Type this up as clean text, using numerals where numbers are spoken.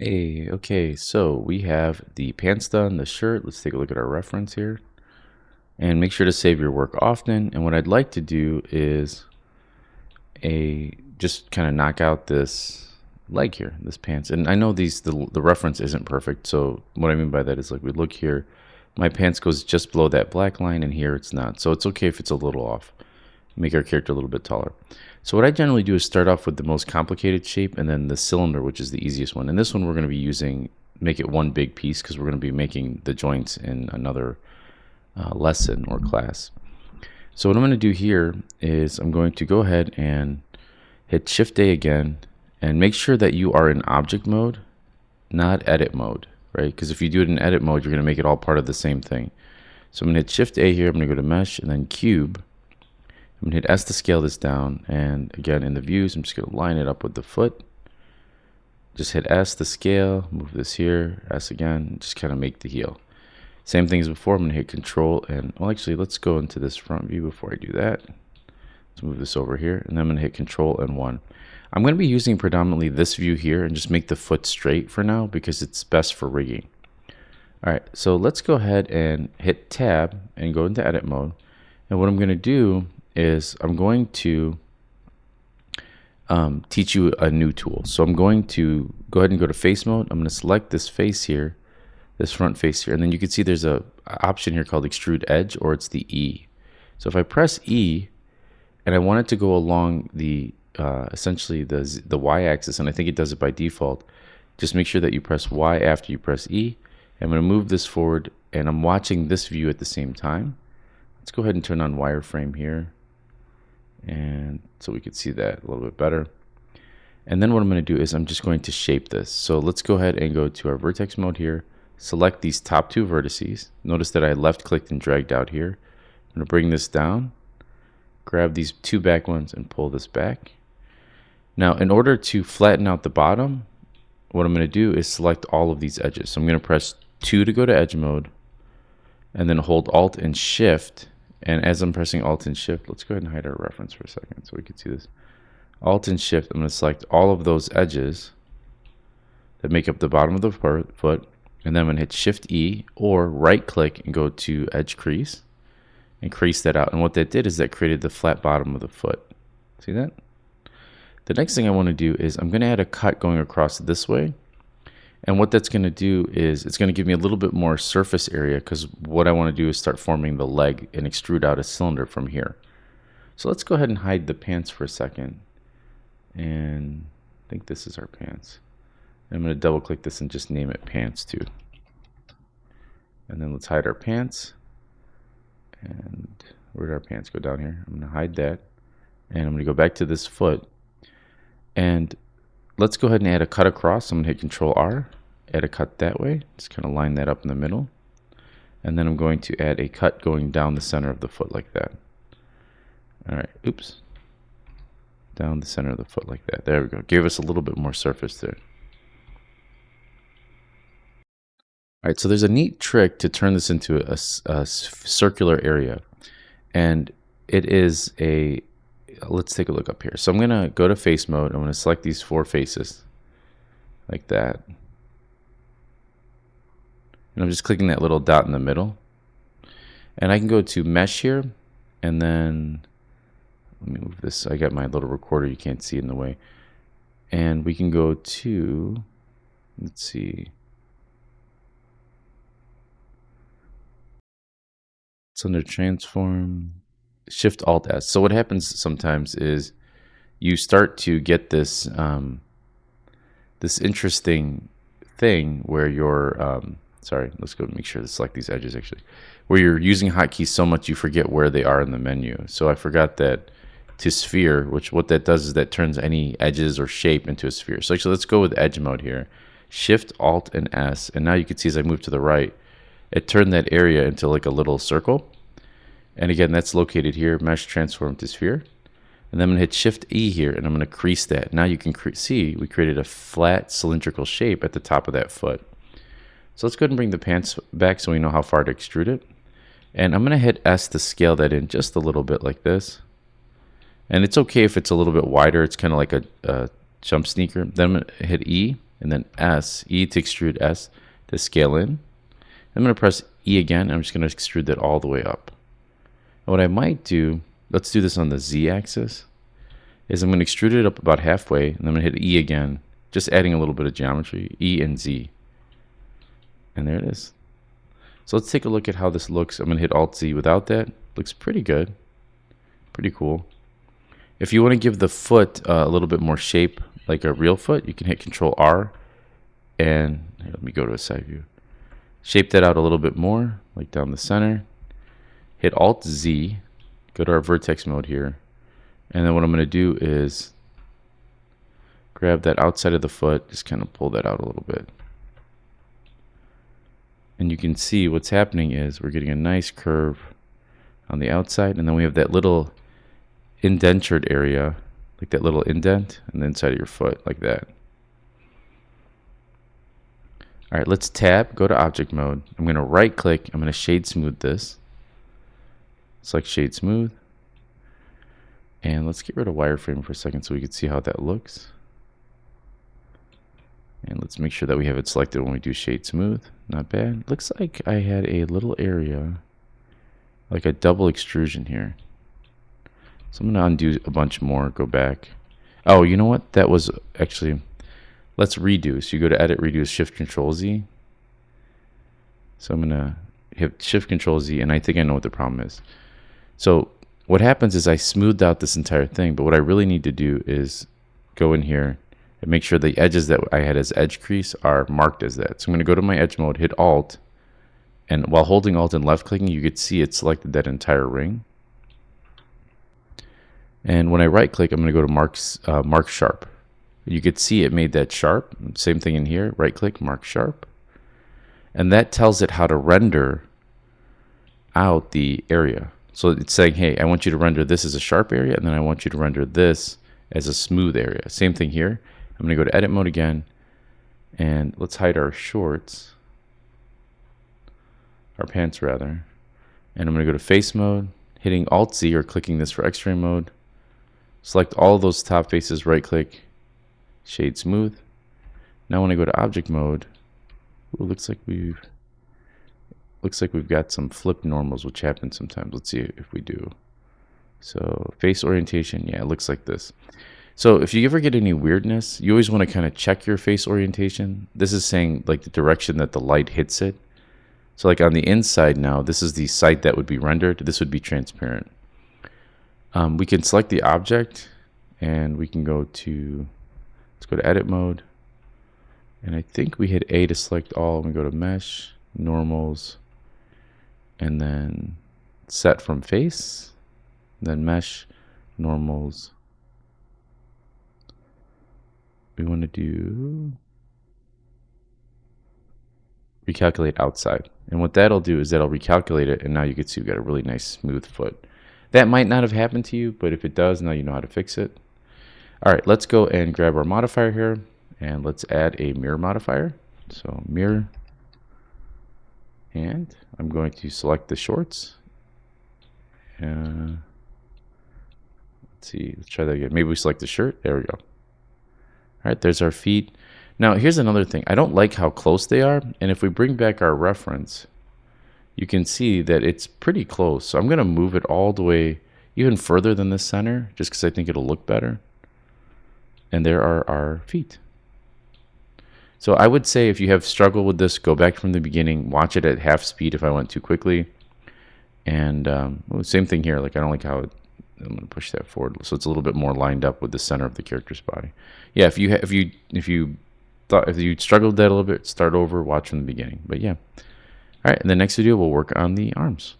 Hey, okay, so we have the pants done, the shirt. Let's take a look at our reference here and make sure to save your work often. And what I'd like to do is just kind of knock out this leg here, this pants. And I know the reference isn't perfect. So what I mean by that is like we look here, my pants goes just below that black line and here it's not. So it's okay if it's a little off. Make our character a little bit taller. So what I generally do is start off with the most complicated shape and then the cylinder, which is the easiest one. And this one we're going to be using, make it one big piece because we're going to be making the joints in another lesson or class. So what I'm going to do here is I'm going to go ahead and hit Shift A again and make sure that you are in object mode, not edit mode, right? Because if you do it in edit mode, you're going to make it all part of the same thing. So I'm going to hit Shift A here. I'm going to go to Mesh and then Cube. I'm going to hit S to scale this down, and again in the views I'm just going to line it up with the foot. Just hit S to scale, move this here, S again, just kind of make the heel. Same thing as before. I'm going to hit Control and, well, actually let's go into this front view before I do that. Let's move this over here, and then I'm going to hit Control and 1. I'm going to be using predominantly this view here and just make the foot straight for now because it's best for rigging. Alright, so let's go ahead and hit Tab and go into edit mode, and what I'm going to do is I'm going to teach you a new tool. So I'm going to go ahead and go to face mode. I'm going to select this face here, this front face here, and then you can see there's a option here called extrude edge, or it's the E. So if I press E and I want it to go along the essentially the y-axis, and I think it does it by default, just make sure that you press Y after you press E. I'm going to move this forward and I'm watching this view at the same time. Let's go ahead and turn on wireframe here, and so we could see that a little bit better. And then what I'm going to do is I'm just going to shape this. So let's go ahead and go to our vertex mode here, select these top two vertices. Notice that I left clicked and dragged out here. I'm going to bring this down, grab these two back ones and pull this back. Now in order to flatten out the bottom, what I'm going to do is select all of these edges. So I'm going to press 2 to go to edge mode, and then hold Alt and Shift. And as I'm pressing Alt and Shift, let's go ahead and hide our reference for a second so we can see this. Alt and Shift, I'm going to select all of those edges that make up the bottom of the foot, and then I'm going to hit Shift E or right click and go to Edge Crease and crease that out. And what that did is that created the flat bottom of the foot. See that? The next thing I want to do is I'm going to add a cut going across this way. And what that's going to do is it's going to give me a little bit more surface area, because what I want to do is start forming the leg and extrude out a cylinder from here. So let's go ahead and hide the pants for a second. And I think this is our pants. I'm going to double click this and just name it pants 2. And then let's hide our pants. And where did our pants go? Down here. I'm going to hide that. And I'm going to go back to this foot. And let's go ahead and add a cut across. I'm going to hit Control R, add a cut that way. Just kind of line that up in the middle. And then I'm going to add a cut going down the center of the foot like that. All right, oops. Down the center of the foot like that. There we go. Give us a little bit more surface there. All right, so there's a neat trick to turn this into a circular area. And it is a, let's take a look up here. So I'm going to go to face mode. I'm going to select these 4 faces like that. And I'm just clicking that little dot in the middle. And I can go to mesh here, and then let me move this. I got my little recorder, you can't see in the way. And we can go to, let's see. It's under transform, Shift Alt S. So what happens sometimes is you start to get this this interesting thing where you're sorry, let's go make sure to select these edges actually, where you're using hotkeys so much you forget where they are in the menu. So I forgot that to sphere, which what that does is that turns any edges or shape into a sphere. So actually let's go with edge mode here. Shift Alt and S, and now you can see as I move to the right, it turned that area into like a little circle. And again, that's located here, mesh transform to sphere. And then I'm going to hit Shift E here, and I'm going to crease that. Now you can see we created a flat cylindrical shape at the top of that foot. So let's go ahead and bring the pants back so we know how far to extrude it. And I'm going to hit S to scale that in just a little bit like this. And it's okay if it's a little bit wider. It's kind of like a jump sneaker. Then I'm going to hit E and then S, E to extrude S to scale in. I'm going to press E again. I'm just going to extrude that all the way up. And what I might do, let's do this on the Z axis, is I'm going to extrude it up about halfway, and I'm going to hit E again, just adding a little bit of geometry, E and Z. And there it is. So let's take a look at how this looks. I'm going to hit Alt-Z without that. Looks pretty good. Pretty cool. If you want to give the foot a little bit more shape, like a real foot, you can hit Control-R, and let me go to a side view. Shape that out a little bit more, like down the center. Hit Alt-Z, go to our vertex mode here, and then what I'm going to do is grab that outside of the foot, just kind of pull that out a little bit. And you can see what's happening is we're getting a nice curve on the outside, and then we have that little indentured area, like that little indent on the inside of your foot, like that. All right, let's tab, go to object mode. I'm going to right click, I'm going to shade smooth this. Select shade smooth. And let's get rid of wireframe for a second so we can see how that looks. And let's make sure that we have it selected when we do shade smooth. Not bad. Looks like I had a little area, like a double extrusion here. So I'm going to undo a bunch more, go back. Oh, you know what? That was actually, let's redo. So you go to edit, redo, shift control Z. So I'm going to hit shift control Z, and I think I know what the problem is. So what happens is I smoothed out this entire thing, but what I really need to do is go in here and make sure the edges that I had as edge crease are marked as that. So I'm going to go to my edge mode, hit Alt, and while holding Alt and left clicking, you could see it selected that entire ring. And when I right click, I'm going to go to mark sharp. You could see it made that sharp. Same thing in here, right click, mark sharp. And that tells it how to render out the area. So it's saying, hey, I want you to render this as a sharp area, and then I want you to render this as a smooth area. Same thing here. I'm going to go to edit mode again, and let's hide our shorts, our pants rather. And I'm going to go to face mode, hitting Alt-Z or clicking this for X-ray mode. Select all those top faces, right click, shade smooth. Now when I go to object mode, ooh, looks like we've got some flip normals, which happens sometimes. Let's see if we do. So face orientation, yeah, it looks like this. So if you ever get any weirdness, you always want to kind of check your face orientation. This is saying like the direction that the light hits it. So like on the inside now, this is the site that would be rendered. This would be transparent. We can select the object, and we can go to, let's go to edit mode. And I think we hit A to select all, and we go to mesh, normals, and then set from face, then mesh, normals. We want to do recalculate outside. And what that'll do is that'll recalculate it, and now you can see we've got a really nice smooth foot. That might not have happened to you, but if it does, now you know how to fix it. All right, let's go and grab our modifier here, and let's add a mirror modifier. So mirror, and I'm going to select the shorts. Let's see, let's try that again. Maybe we select the shirt. There we go. All right, there's our feet. Now, here's another thing. I don't like how close they are, and if we bring back our reference, you can see that it's pretty close. So I'm going to move it all the way even further than the center, just because I think it'll look better. And there are our feet. So I would say if you have struggled with this, go back from the beginning, watch it at half speed if I went too quickly. And same thing here. Like I don't like how I'm going to push that forward so it's a little bit more lined up with the center of the character's body. Yeah, if you struggled with that a little bit, start over, watch from the beginning. But yeah. All right, in the next video, we'll work on the arms.